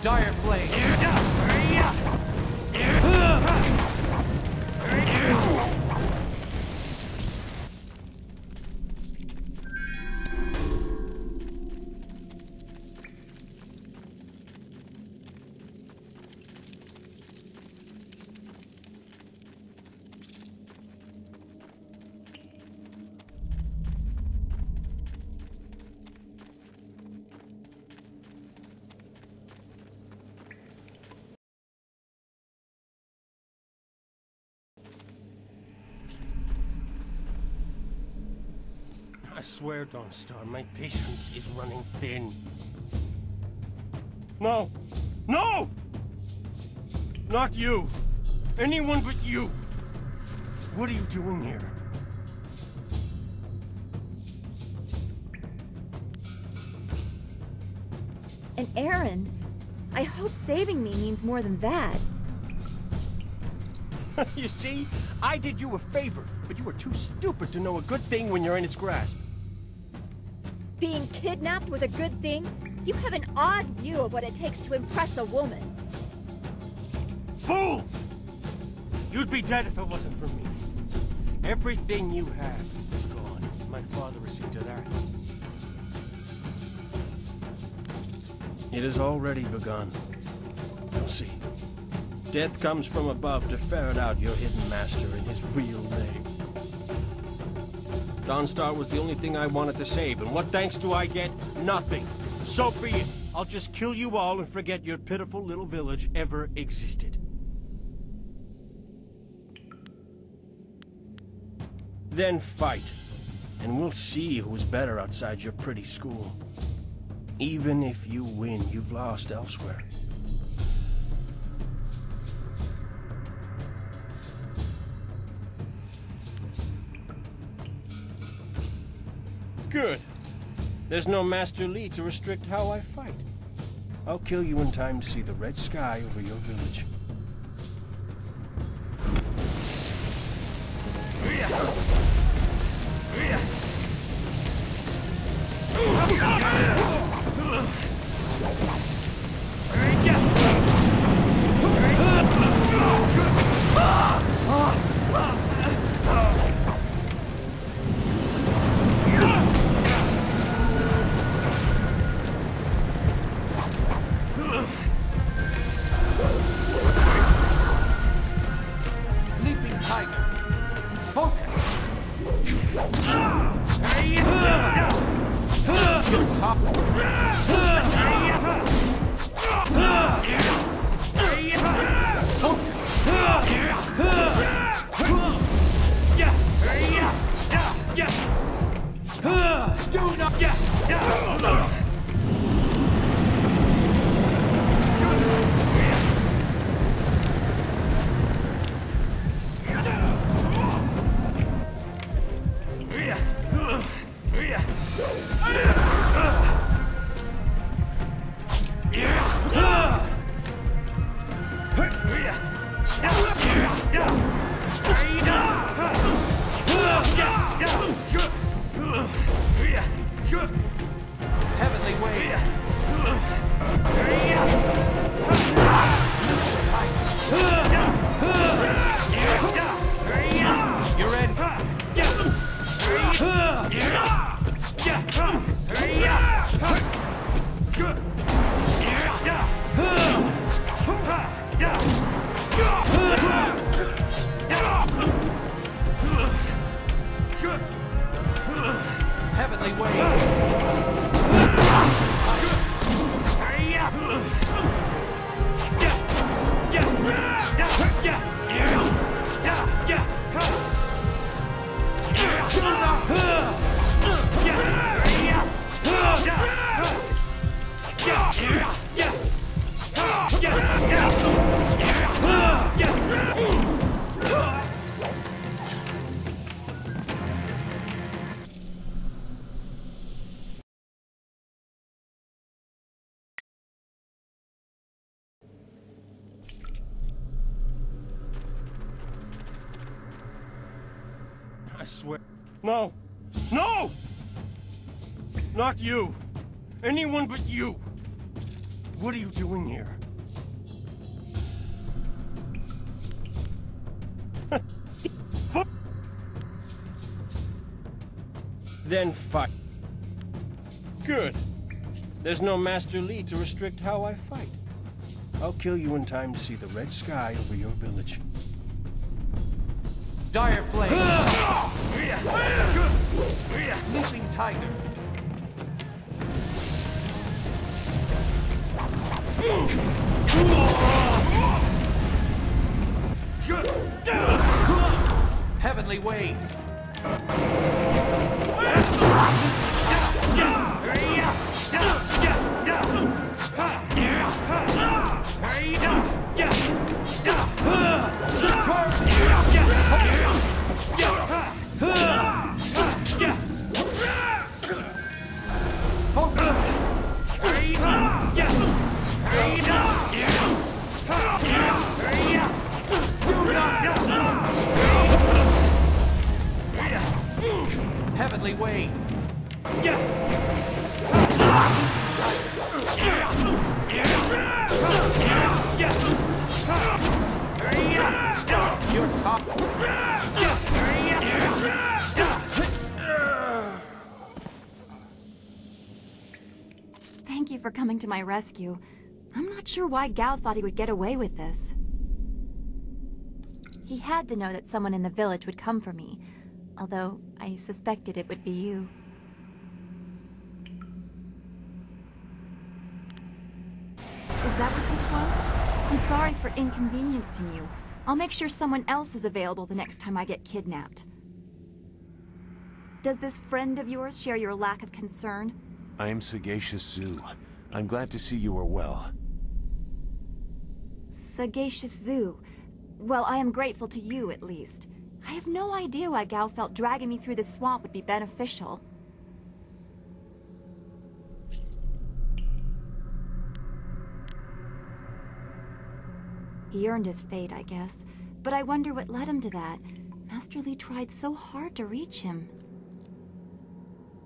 Dire Flame! I swear, Dawnstar, my patience is running thin. No! No! Not you! Anyone but you! What are you doing here? An errand? I hope saving me means more than that. You see? I did you a favor, but you were too stupid to know a good thing when you're in its grasp. Being kidnapped was a good thing? You have an odd view of what it takes to impress a woman. Fools! You'd be dead if it wasn't for me. Everything you had is gone. My father will see to that. It has already begun. You'll see. Death comes from above to ferret out your hidden master and his real name. Dawnstar was the only thing I wanted to save, and what thanks do I get? Nothing. So be it. I'll just kill you all and forget your pitiful little village ever existed. Then fight, and we'll see who's better outside your pretty school. Even if you win, you've lost elsewhere. Good. There's no Master Li to restrict how I fight. I'll kill you in time to see the red sky over your village. Leaping Tiger! Focus! Your top... Do not... Heavenly Wave! You're ready. Heavenly I swear... No! No! Not you! Anyone but you! What are you doing here? Then fight. Good. There's no Master Li to restrict how I fight. I'll kill you in time to see the red sky over your village. Dire Flame! Leaping Tiger! Heavenly Wave! Heavenly Wave! You're top. Thank you for coming to my rescue. I'm not sure why Gao thought he would get away with this. He had to know that someone in the village would come for me, although I suspected it would be you. Is that what this was? I'm sorry for inconveniencing you. I'll make sure someone else is available the next time I get kidnapped. Does this friend of yours share your lack of concern? I am Sagacious Zoo. I'm glad to see you are well. Sagacious Zoo. Well, I am grateful to you, at least. I have no idea why Gao felt dragging me through the swamp would be beneficial. He earned his fate, I guess. But I wonder what led him to that. Master Li tried so hard to reach him.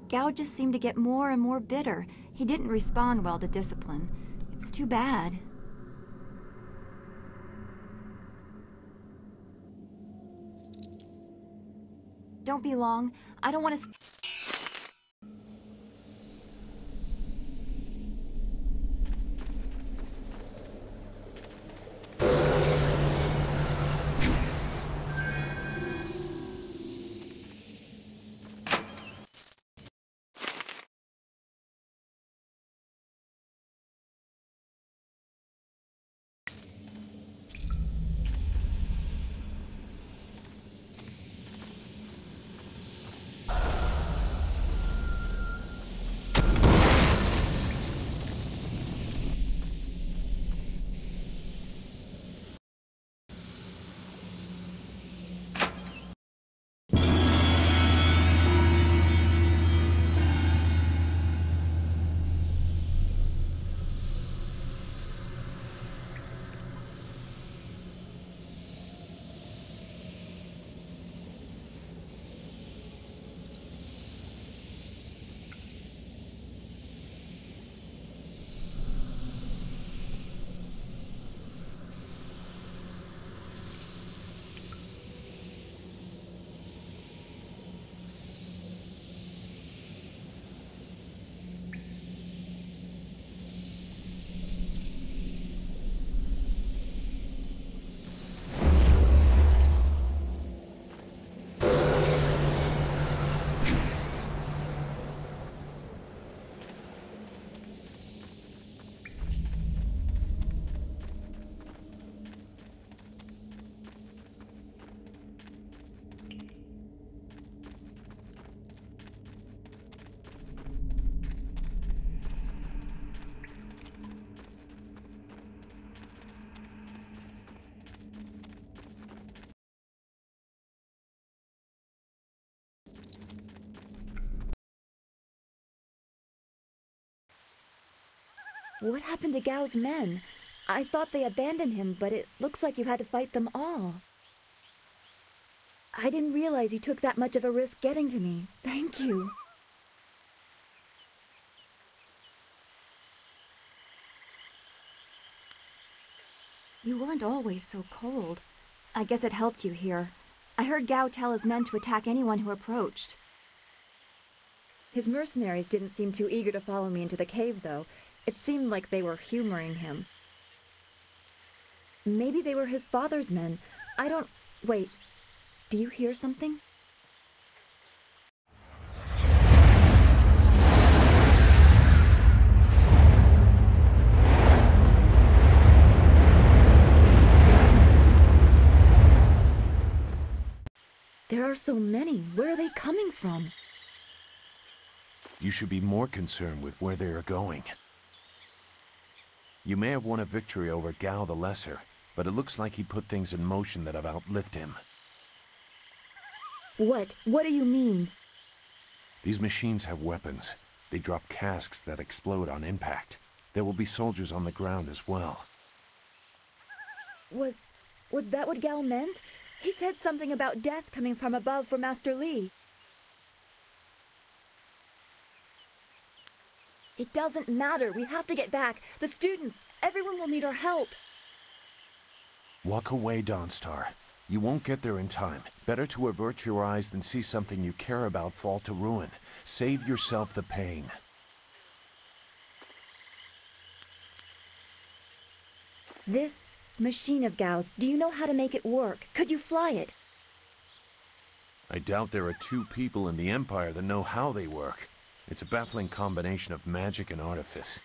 Gao just seemed to get more and more bitter. He didn't respond well to discipline. It's too bad. Don't be long. I don't want to... What happened to Gao's men? I thought they abandoned him, but it looks like you had to fight them all. I didn't realize you took that much of a risk getting to me. Thank you. You weren't always so cold. I guess it helped you here. I heard Gao tell his men to attack anyone who approached. His mercenaries didn't seem too eager to follow me into the cave, though. It seemed like they were humoring him. Maybe they were his father's men. I don't... Wait. Do you hear something? There are so many. Where are they coming from? You should be more concerned with where they are going. You may have won a victory over Gao the Lesser, but it looks like he put things in motion that have outlived him. What? What do you mean? These machines have weapons. They drop casks that explode on impact. There will be soldiers on the ground as well. Was that what Gao meant? He said something about death coming from above for Master Li. It doesn't matter. We have to get back. The students, everyone will need our help. Walk away, Dawnstar. You won't get there in time. Better to avert your eyes than see something you care about fall to ruin. Save yourself the pain. This machine of Gao's, do you know how to make it work? Could you fly it? I doubt there are two people in the Empire that know how they work. It's a baffling combination of magic and artifice.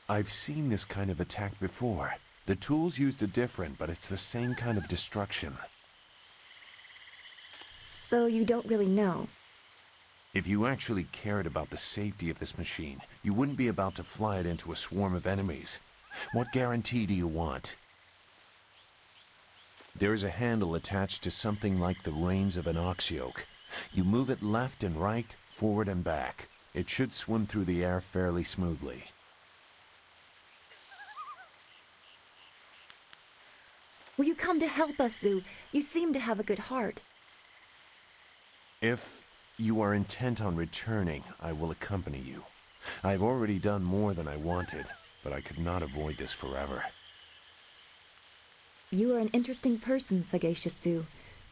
I've seen this kind of attack before. The tools used are different, but it's the same kind of destruction. So you don't really know? If you actually cared about the safety of this machine, you wouldn't be about to fly it into a swarm of enemies. What guarantee do you want? There is a handle attached to something like the reins of an ox yoke. You move it left and right, forward and back. It should swim through the air fairly smoothly. Will you come to help us, Zhu? You seem to have a good heart. If you are intent on returning, I will accompany you. I have already done more than I wanted, but I could not avoid this forever. You are an interesting person, Sagacious Zhu.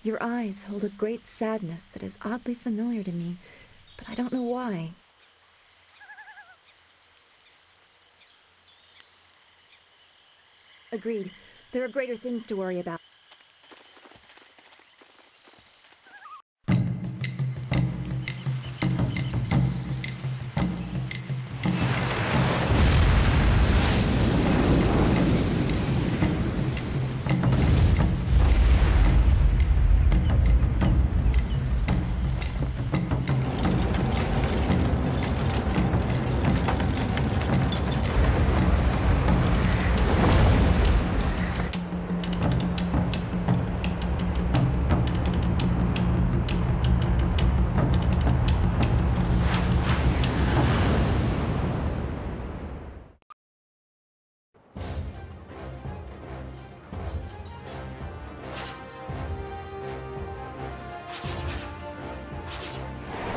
Your eyes hold a great sadness that is oddly familiar to me, but I don't know why. Agreed. There are greater things to worry about.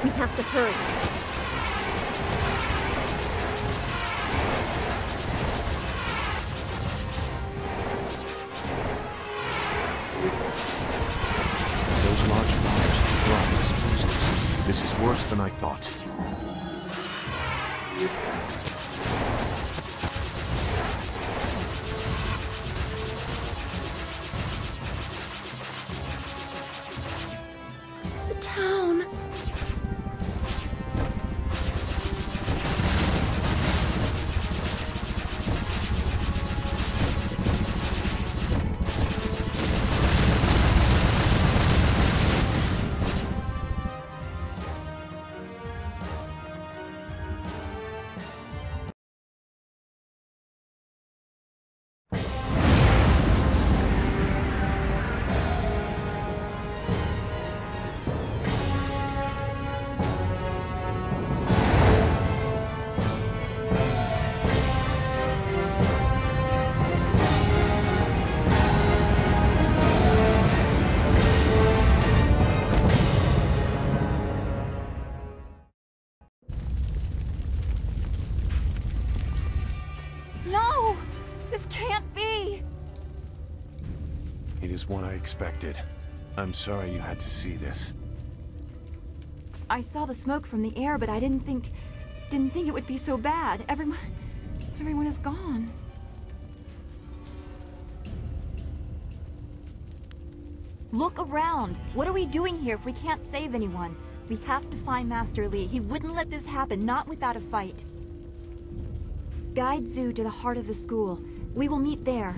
We have to hurry. Those large fires can drop explosives. This is worse than I thought. The town. It is what I expected. I'm sorry you had to see this. I saw the smoke from the air, but I didn't think it would be so bad. Everyone is gone. Look around. What are we doing here if we can't save anyone? We have to find Master Li. He wouldn't let this happen, not without a fight. Guide Zhu to the heart of the school. We will meet there.